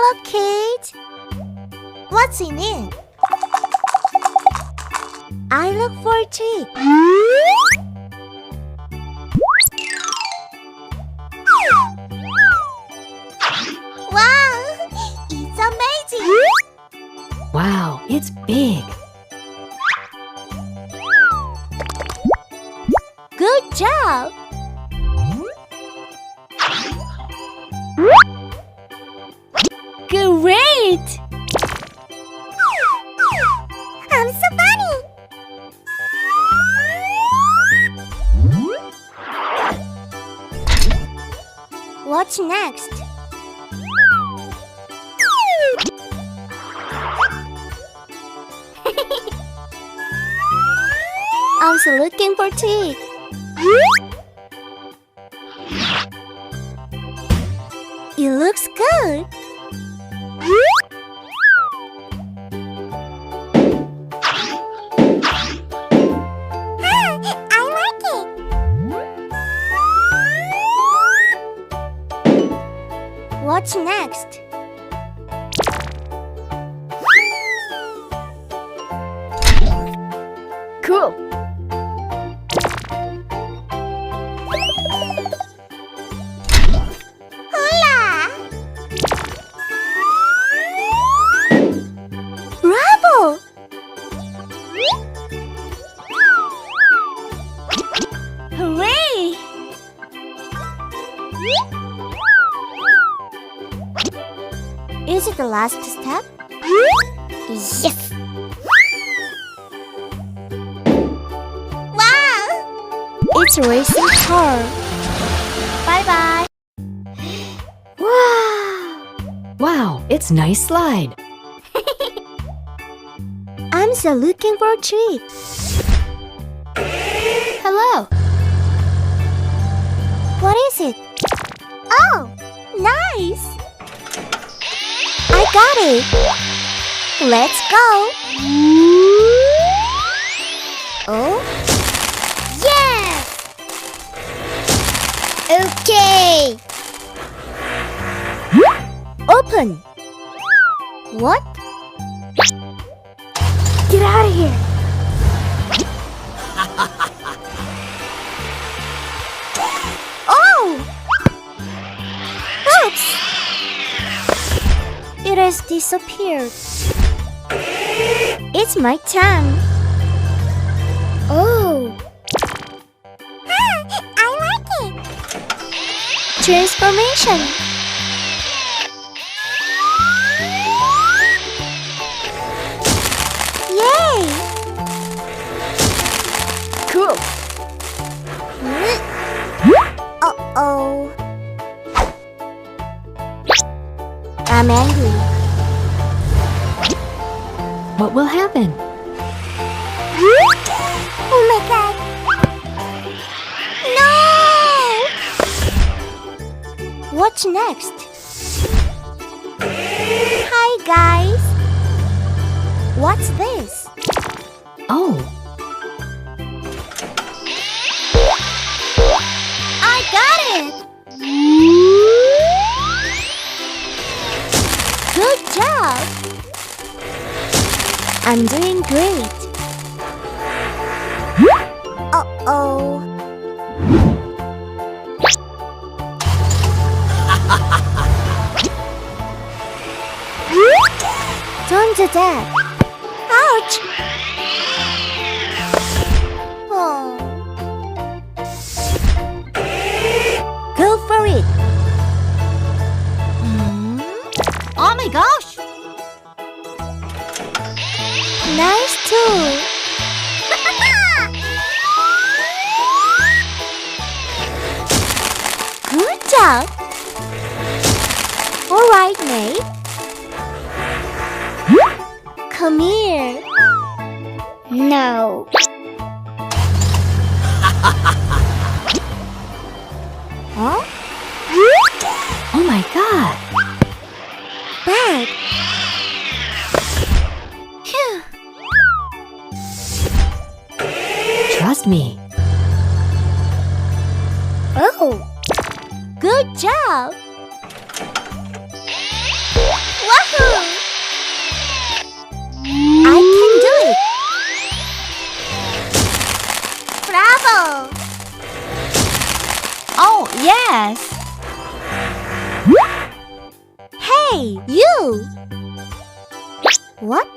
Hello, kids. What's in it? I look for a treat. Wow, it's amazing. Wow, it's big. Good job. Great. I'm so funny. What's next? I'm also looking for teeth. It looks good. I like it. What's next? Cool. Hola! Bravo! Hooray! Is it the last step? Yes! Wow! It's a racing car. Bye-bye. Wow! Wow, it's nice slide. I'm so looking for a treat. Hello. What is it? Oh, nice. I got it. Let's go. Oh, yes. Okay. Open. What? Get out of here. Oh! Oops! It has disappeared. It's my turn. Oh! I like it. Transformation. Yay! Cool. Uh-oh. I'm angry. What will happen? Oh my god! No! What's next? Hi guys! What's this? Oh, I got it! Good job! I'm doing great. Uh-oh. Don't do that. Ouch! Oh. Go for it. Oh my gosh! Nice tool. Good job. All right, mate. Come here. No. Huh? oh my God. Bad. Phew. Trust me. Oh. Good job. Hey, you! What?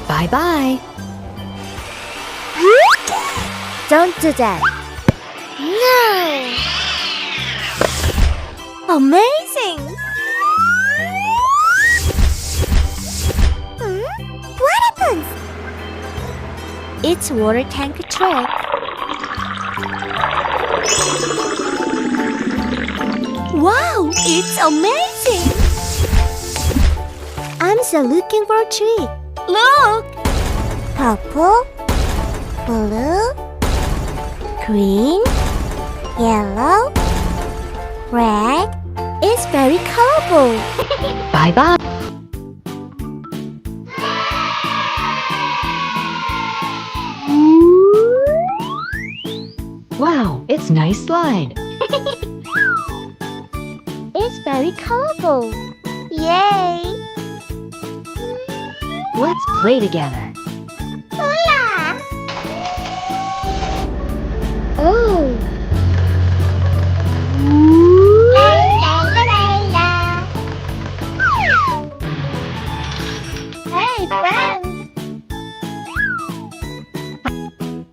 Bye-bye. Don't do that. No! Amazing! What happens? It's water tank trick. Wow, it's amazing! I'm still looking for a trick. Look! Purple, blue, green, yellow, red. It's very colorful. Bye-bye. Wow, it's nice slide. It's very colorful. Yay! Let's play together. Hola! Oh! Hey, friend!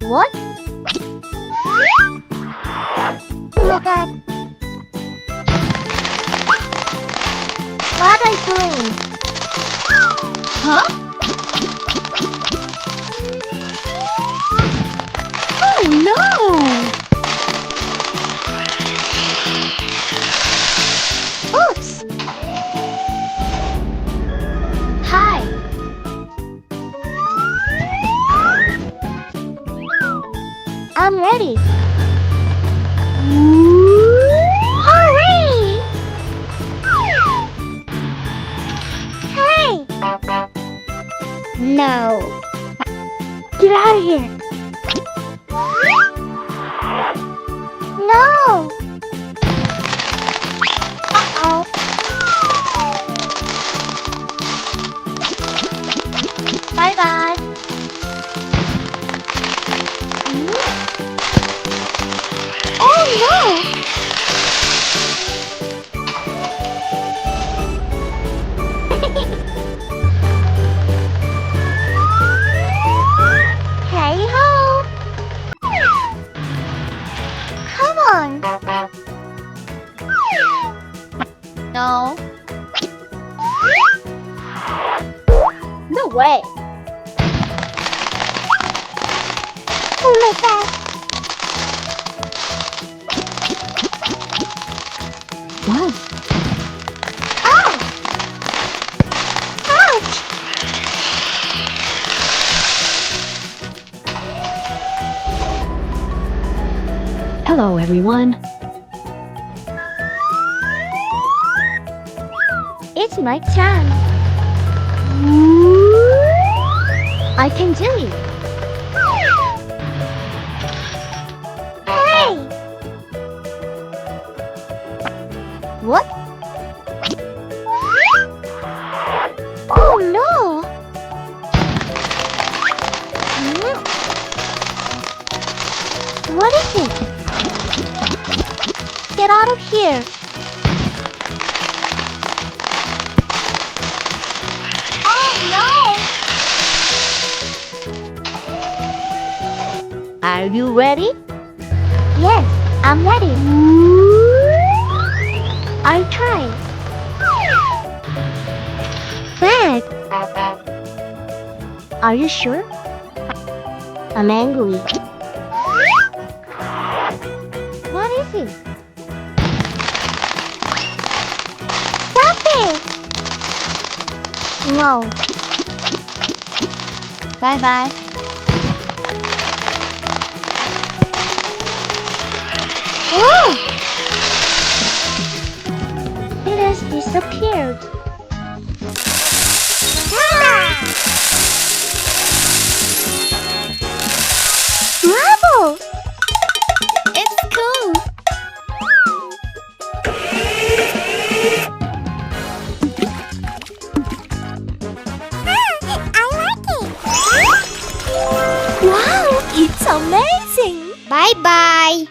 What? Look at... What are you doing? Huh? Oh no! Oops! Hi! I'm ready. Hurry! Hey! No. Get out of here. No. Uh-oh. Bye-bye. Oh, no. Hey ho! Come on! No. No way! Oh my God! Wow. Oh! Ouch! Hello, everyone. It's my turn. I can do it. Hey! What? Oh no! What is it? Get out of here! Oh no! Are you ready? Yes, I'm ready. I'll try. Bad. Are you sure? I'm angry. What is it? Stop it! No. Bye-bye. Oh! It has disappeared. Bravo! It's cool. I like it. Wow, it's amazing. Bye-bye.